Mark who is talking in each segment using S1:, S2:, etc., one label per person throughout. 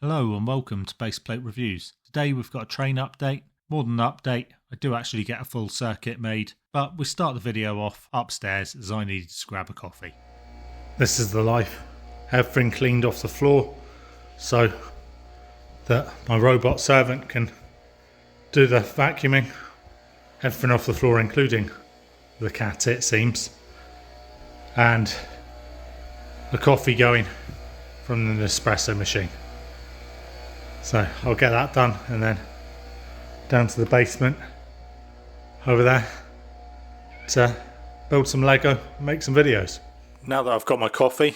S1: Hello and welcome to Baseplate Reviews. Today we've got a train update. More than an update, I do actually get a full circuit made, but we start the video off upstairs as I needed to grab a coffee. This is the life. Everything cleaned off the floor so that my robot servant can do the vacuuming. Everything off the floor including the cat, it seems. And the coffee going from the espresso machine. So I'll get that done and then down to the basement over there to build some Lego and make some videos. Now that I've got my coffee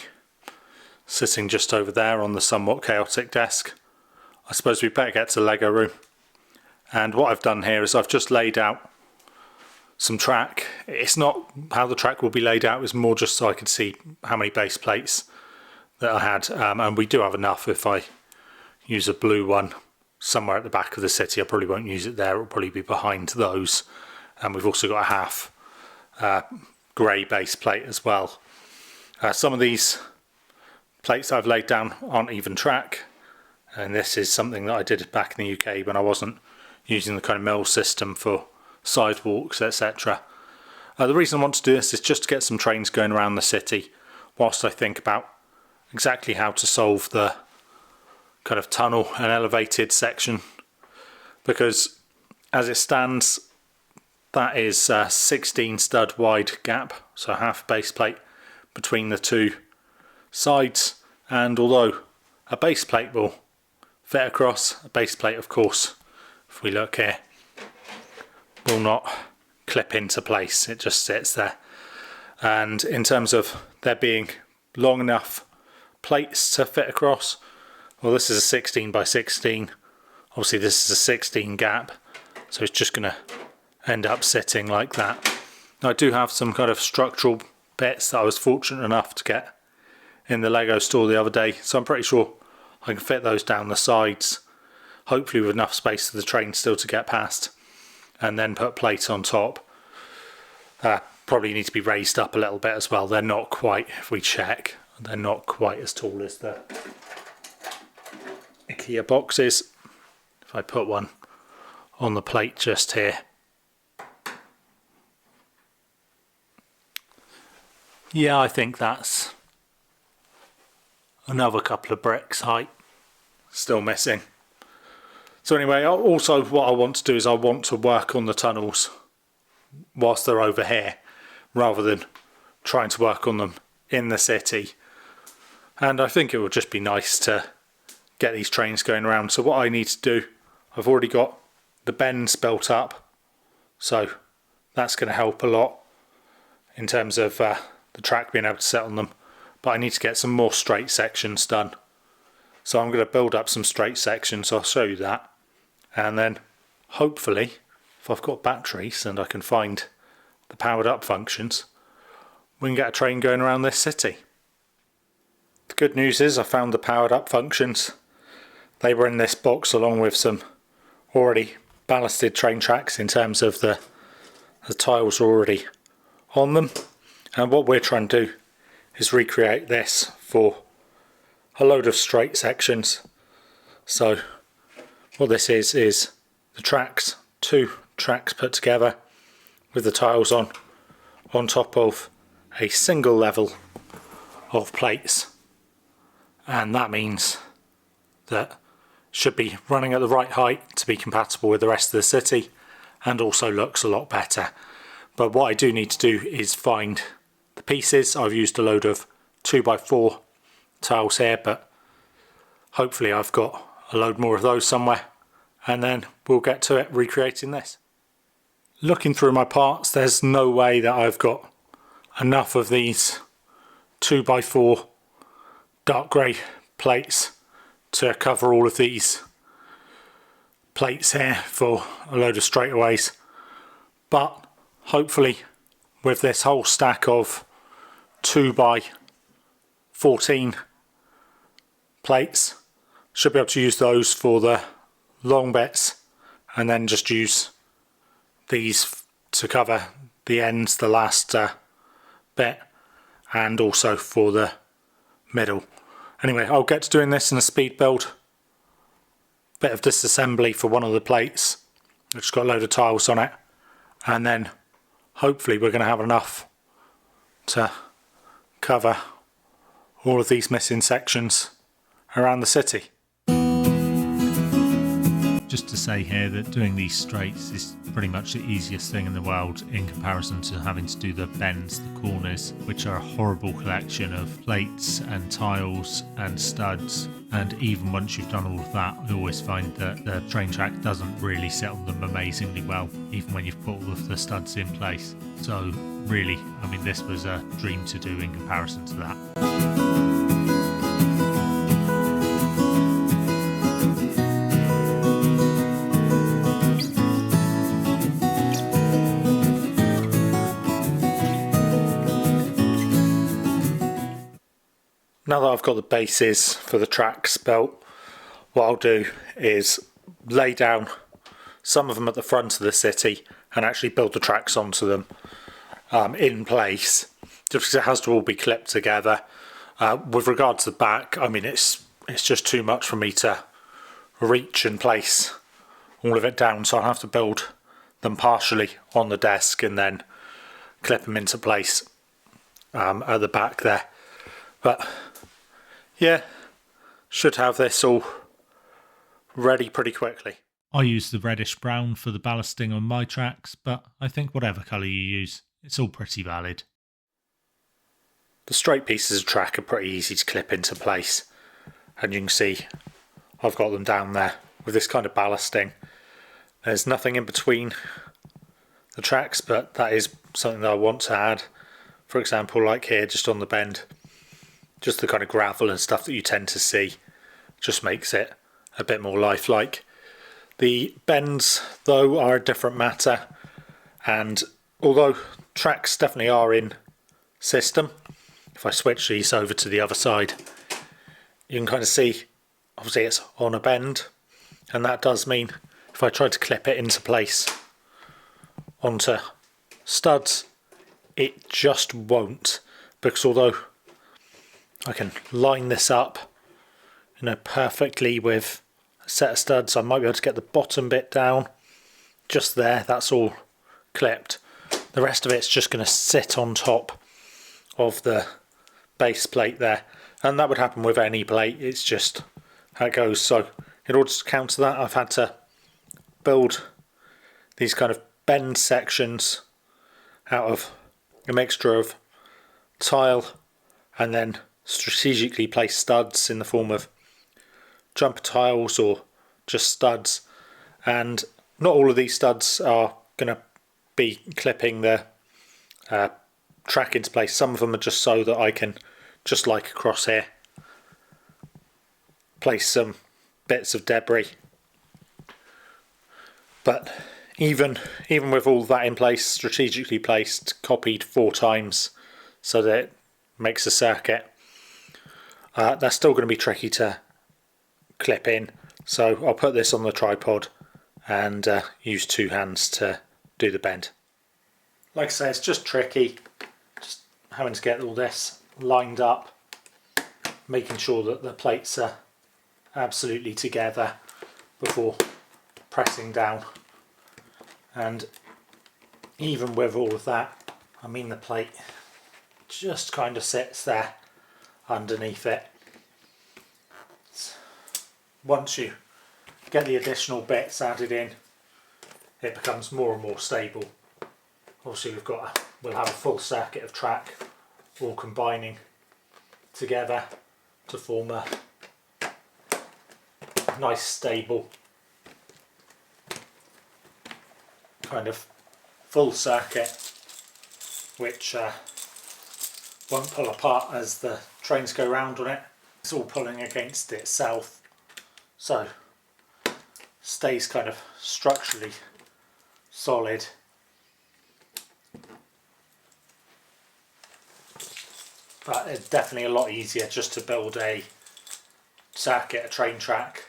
S1: sitting just over there on the somewhat chaotic desk, I suppose we better get to the Lego room. And what I've done here is I've just laid out some track. It's not how the track will be laid out, it's more just so I could see how many base plates that I had, and we do have enough. If I use a blue one somewhere at the back of the city, I probably won't use it there, it'll probably be behind those. And we've also got a half grey base plate as well. Some of these plates I've laid down aren't even track, and this is something that I did back in the UK when I wasn't using the kind of mill system for sidewalks, etc. The reason I want to do this is just to get some trains going around the city whilst I think about exactly how to solve the kind of tunnel and elevated section, because as it stands that is a 16 stud wide gap, so half base plate between the two sides, and although a base plate will fit across, a base plate of course, if we look here, will not clip into place, it just sits there. And in terms of there being long enough plates to fit across, well, this is a 16 by 16, obviously this is a 16 gap, so it's just going to end up sitting like that. Now I do have some kind of structural bits that I was fortunate enough to get in the Lego store the other day, so I'm pretty sure I can fit those down the sides, hopefully with enough space for the train still to get past, and then put plates on top. Probably need to be raised up a little bit as well. They're not quite, if we check, they're not quite as tall as the IKEA boxes. If I put one on the plate just here, yeah, I think that's another couple of bricks height still missing. So anyway, also what I want to do is I want to work on the tunnels whilst they're over here rather than trying to work on them in the city. And I think it would just be nice to get these trains going around. So what I need to do, I've already got the bends built up, so that's going to help a lot in terms of the track being able to sit on them. But I need to get some more straight sections done. So I'm going to build up some straight sections, so I'll show you that. And then hopefully, if I've got batteries and I can find the powered up functions, we can get a train going around this city. The good news is I found the powered up functions. They were in this box along with some already ballasted train tracks in terms of the tiles are already on them. And what we're trying to do is recreate this for a load of straight sections. So what this is the tracks, two tracks put together with the tiles on top of a single level of plates, and that means that should be running at the right height to be compatible with the rest of the city, and also looks a lot better. But what I do need to do is find the pieces. I've used a load of 2x4 tiles here, but hopefully I've got a load more of those somewhere, and then we'll get to it recreating this. Looking through my parts, there's no way that I've got enough of these 2x4 dark grey plates to cover all of these plates here for a load of straightaways, but hopefully with this whole stack of 2x14 plates, should be able to use those for the long bits, and then just use these to cover the ends, the last bit, and also for the middle. Anyway, I'll get to doing this in a speed build bit of disassembly for one of the plates, which has got a load of tiles on it, and then hopefully we're going to have enough to cover all of these missing sections around the city. Just to say here that doing these straights is pretty much the easiest thing in the world in comparison to having to do the bends, the corners, which are a horrible collection of plates and tiles and studs. And even once you've done all of that, I always find that the train track doesn't really sit on them amazingly well, even when you've put all of the studs in place. So really, I mean, this was a dream to do in comparison to that. Now that I've got the bases for the tracks built, what I'll do is lay down some of them at the front of the city and actually build the tracks onto them in place, just because it has to all be clipped together. With regard to the back, I mean, it's just too much for me to reach and place all of it down, so I'll have to build them partially on the desk and then clip them into place at the back there. But yeah, should have this all ready pretty quickly. I use the reddish brown for the ballasting on my tracks, but I think whatever colour you use, it's all pretty valid. The straight pieces of track are pretty easy to clip into place, and you can see I've got them down there with this kind of ballasting. There's nothing in between the tracks, but that is something that I want to add. For example, like here, just on the bend, just the kind of gravel and stuff that you tend to see just makes it a bit more lifelike. The bends, though, are a different matter, and although tracks definitely are in system, if I switch these over to the other side, you can kind of see, obviously it's on a bend, and that does mean if I try to clip it into place onto studs, it just won't, because although I can line this up, perfectly with a set of studs, I might be able to get the bottom bit down just there. That's all clipped. The rest of it's just going to sit on top of the base plate there, and that would happen with any plate. It's just how it goes. So in order to counter that, I've had to build these kind of bend sections out of a mixture of tile and then strategically place studs in the form of jumper tiles or just studs. And not all of these studs are going to be clipping the track into place. Some of them are just so that I can, just like across here, place some bits of debris. But even with all that in place, strategically placed, copied 4 times so that it makes a circuit, that's still going to be tricky to clip in. So I'll put this on the tripod and use 2 hands to do the bend. Like I say, it's just tricky, just having to get all this lined up, making sure that the plates are absolutely together before pressing down. And even with all of that, I mean, the plate just kind of sits there underneath it. Once you get the additional bits added in, it becomes more and more stable. Obviously we'll have a full circuit of track all combining together to form a nice stable kind of full circuit, which won't pull apart as the trains go round on it. It's all pulling against itself, so stays kind of structurally solid. But it's definitely a lot easier just to build a circuit, a train track,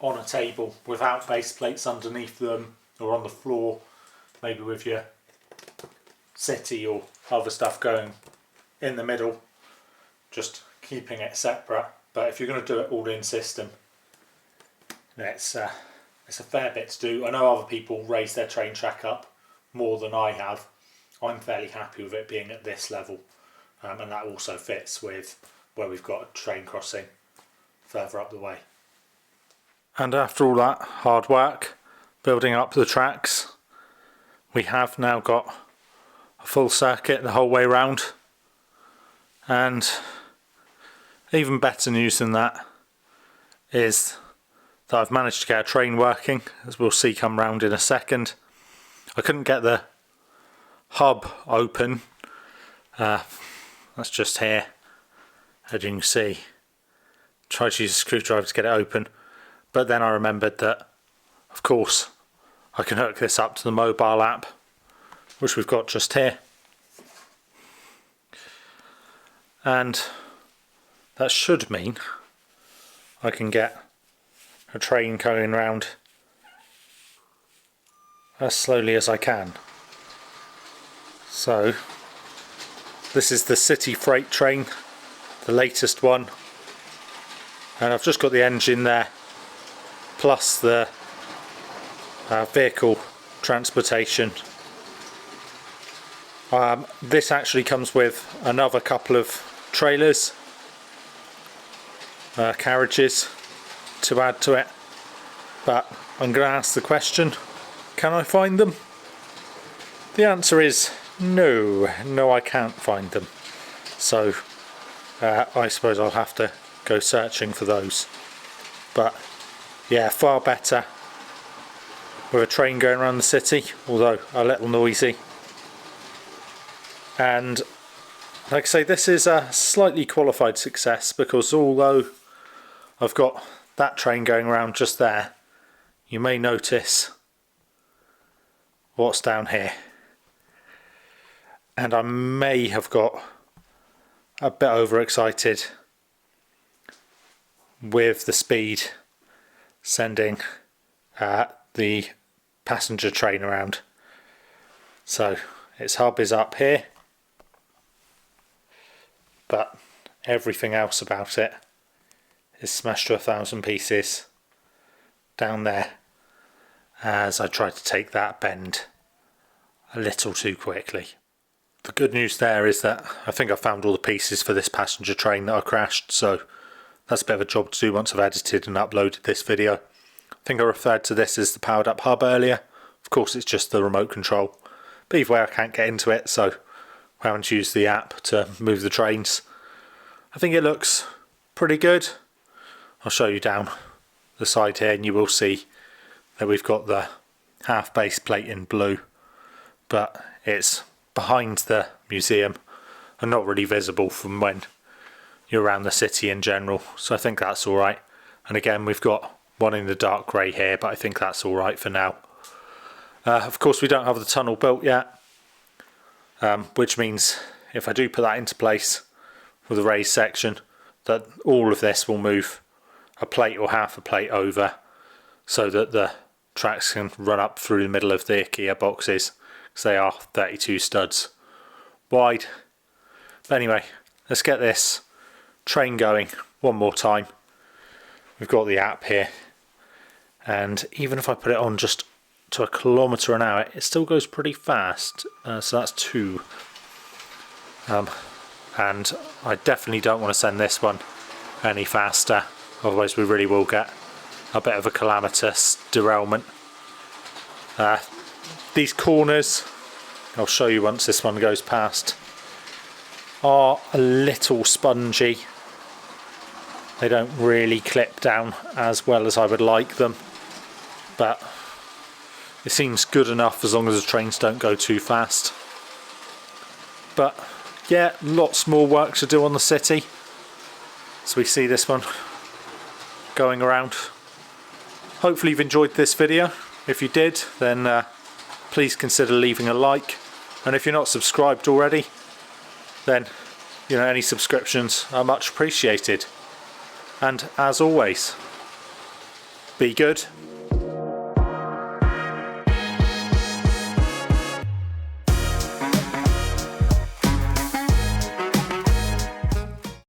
S1: on a table without base plates underneath them, or on the floor, maybe with your city or other stuff going in the middle, just keeping it separate. But if you're going to do it all in system, It's a fair bit to do. I know other people raise their train track up more than I have. I'm fairly happy with it being at this level, and that also fits with where we've got a train crossing further up the way. And after all that hard work building up the tracks, we have now got a full circuit the whole way round, and even better news than that is that I've managed to get a train working, as we'll see come round in a second. I couldn't get the hub open, that's just here, as you can see. Tried to use a screwdriver to get it open, but then I remembered that of course I can hook this up to the mobile app, which we've got just here, and that should mean I can get a train going round as slowly as I can. So this is the City Freight train, the latest one, and I've just got the engine there plus the vehicle transportation. This actually comes with another couple of trailers, carriages to add to it, but I'm going to ask the question, can I find them? The answer is no, I can't find them, so I suppose I'll have to go searching for those. But yeah, far better with a train going around the city, although a little noisy. And like I say, this is a slightly qualified success, because although I've got that train going around just there, you may notice what's down here, and I may have got a bit overexcited with the speed sending the passenger train around. So its hub is up here, but everything else about it is smashed to 1,000 pieces down there, as I tried to take that bend a little too quickly. The good news there is that I think I found all the pieces for this passenger train that I crashed, so that's a bit of a job to do once I've edited and uploaded this video. I think I referred to this as the powered up hub earlier. Of course it's just the remote control, but either way I can't get into it, so I haven't used the app to move the trains. I think it looks pretty good. I'll show you down the side here and you will see that we've got the half base plate in blue, but it's behind the museum and not really visible from when you're around the city in general, so I think that's alright. And again, we've got one in the dark grey here, but I think that's alright for now. Of course we don't have the tunnel built yet, which means if I do put that into place with a raised section, that all of this will move a plate or half a plate over, so that the tracks can run up through the middle of the IKEA boxes, because they are 32 studs wide. But anyway, let's get this train going one more time. We've got the app here, and even if I put it on just to 1 kilometre an hour, it still goes pretty fast, so that's 2. And I definitely don't want to send this one any faster, otherwise we really will get a bit of a calamitous derailment. These corners, I'll show you once this one goes past, are a little spongy. They don't really clip down as well as I would like them, but it seems good enough as long as the trains don't go too fast. But yeah, lots more work to do on the city. So we see this one going around. Hopefully you've enjoyed this video. If you did, then please consider leaving a like, and if you're not subscribed already, then any subscriptions are much appreciated. And as always, be good,